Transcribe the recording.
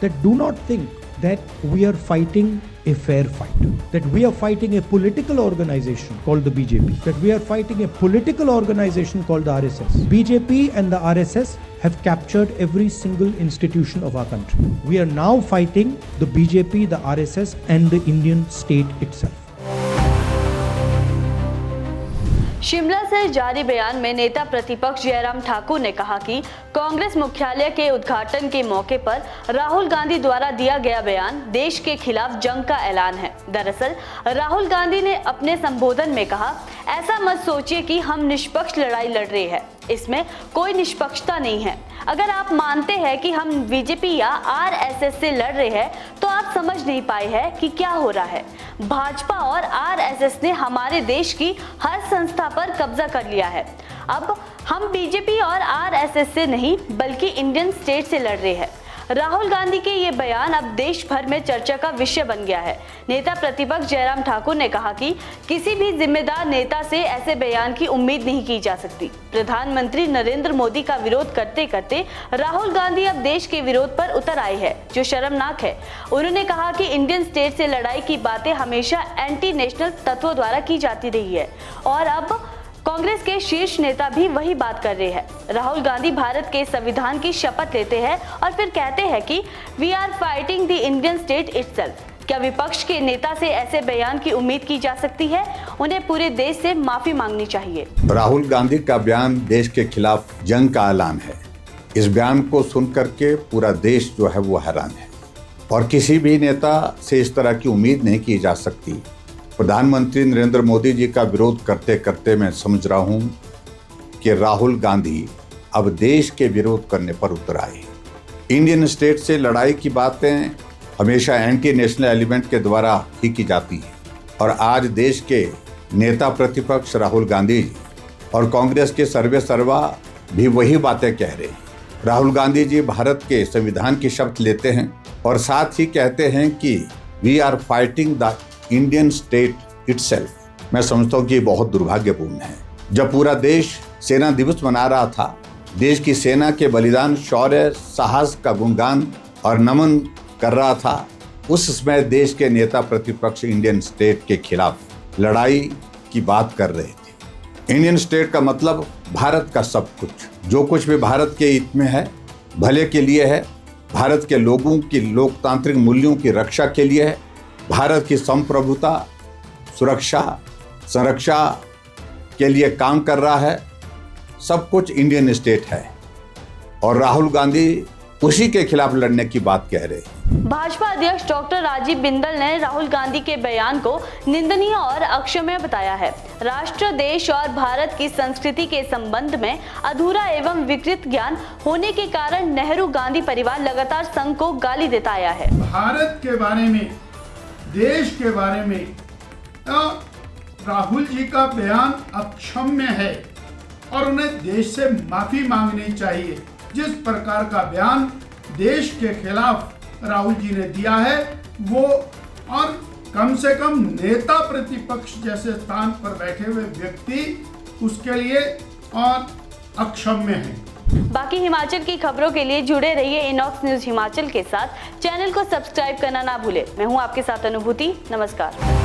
that do not think that we are fighting a fair fight, that we are fighting a political organization called the BJP, that we are fighting a political organization called the RSS. BJP and the RSS have captured every single institution of our country. We are now fighting the BJP, the RSS and the Indian state itself. Shimla से जारी बयान में नेता प्रतिपक्ष जयराम ठाकुर ने कहा कि कांग्रेस मुख्यालय के उद्घाटन के मौके पर राहुल गांधी द्वारा दिया गया बयान देश के खिलाफ जंग का ऐलान है। दरअसल राहुल गांधी ने अपने संबोधन में कहा, ऐसा मत सोचिए कि हम निष्पक्ष लड़ाई लड़ रहे हैं, इसमें कोई निष्पक्षता नहीं है। अगर आप मानते हैं कि हम बीजेपी या आरएसएस से लड़ रहे हैं तो आप समझ नहीं पाए हैं कि क्या हो रहा है। भाजपा और आरएसएस ने हमारे देश की हर संस्था पर कब्जा कर लिया है। अब हम बीजेपी और आरएसएस से नहीं बल्कि इंडियन स्टेट से लड़ रहे हैं। राहुल गांधी के ये बयान अब देश भर में चर्चा का विषय बन गया है। नेता प्रतिपक्ष जयराम ठाकुर ने कहा कि किसी भी जिम्मेदार नेता से ऐसे बयान की उम्मीद नहीं की जा सकती। प्रधानमंत्री नरेंद्र मोदी का विरोध करते करते राहुल गांधी अब देश के विरोध पर उतर आए हैं, जो शर्मनाक है। उन्होंने कहा कि इंडियन स्टेट से लड़ाई की बातें हमेशा एंटी नेशनल तत्वों द्वारा की जाती रही है और अब कांग्रेस के शीर्ष नेता भी वही बात कर रहे हैं। राहुल गांधी भारत के संविधान की शपथ लेते हैं और फिर कहते हैं कि we are fighting the Indian state itself. क्या विपक्ष के नेता से ऐसे बयान की उम्मीद की जा सकती है? उन्हें पूरे देश से माफी मांगनी चाहिए। राहुल गांधी का बयान देश के खिलाफ जंग का ऐलान है। इस बयान को सुन करके पूरा देश जो है वो हैरान है और किसी भी नेता से इस तरह की उम्मीद नहीं की जा सकती। प्रधानमंत्री नरेंद्र मोदी जी का विरोध करते करते मैं समझ रहा हूं कि राहुल गांधी अब देश के विरोध करने पर उतर आए। इंडियन स्टेट से लड़ाई की बातें हमेशा एंटी नेशनल एलिमेंट के द्वारा ही की जाती है और आज देश के नेता प्रतिपक्ष राहुल गांधी जी और कांग्रेस के सर्वे सर्वा भी वही बातें कह रहे हैं। राहुल गांधी जी भारत के संविधान की शपथ लेते हैं और साथ ही कहते हैं कि we are fighting the Indian state itself. मैं समझता हूँ कि ये बहुत दुर्भाग्यपूर्ण है। जब पूरा देश सेना दिवस मना रहा था, देश की सेना के बलिदान, शौर्य, साहस का गुणगान और नमन कर रहा था, उस समय देश के नेता प्रतिपक्ष इंडियन स्टेट के खिलाफ लड़ाई की बात कर रहे थे। इंडियन स्टेट का मतलब भारत का सब कुछ, जो कुछ भी भारत के हित में है, भले के लिए है, भारत के लोगों की लोकतांत्रिक मूल्यों की रक्षा के लिए है, भारत की संप्रभुता, सुरक्षा, संरक्षा के लिए काम कर रहा है, सब कुछ इंडियन स्टेट है और राहुल गांधी उसी के खिलाफ लड़ने की बात कह रहे हैं। भाजपा अध्यक्ष डॉक्टर राजीव बिंदल ने राहुल गांधी के बयान को निंदनीय और अक्षम्य बताया है। राष्ट्र, देश और भारत की संस्कृति के संबंध में अधूरा एवं विकृत ज्ञान होने के कारण नेहरू गांधी परिवार लगातार संघ को गाली देता आया है। भारत के बारे में, देश के बारे में तो राहुल जी का बयान अक्षम्य है और उन्हें देश से माफी मांगनी चाहिए। जिस प्रकार का बयान देश के खिलाफ राहुल जी ने दिया है वो, और कम से कम नेता प्रतिपक्ष जैसे स्थान पर बैठे हुए व्यक्ति उसके लिए और अक्षम्य है। बाकी हिमाचल की खबरों के लिए जुड़े रहिए इनॉक्स न्यूज हिमाचल के साथ। चैनल को सब्सक्राइब करना ना भूले। मैं हूं आपके साथ अनुभूति। नमस्कार।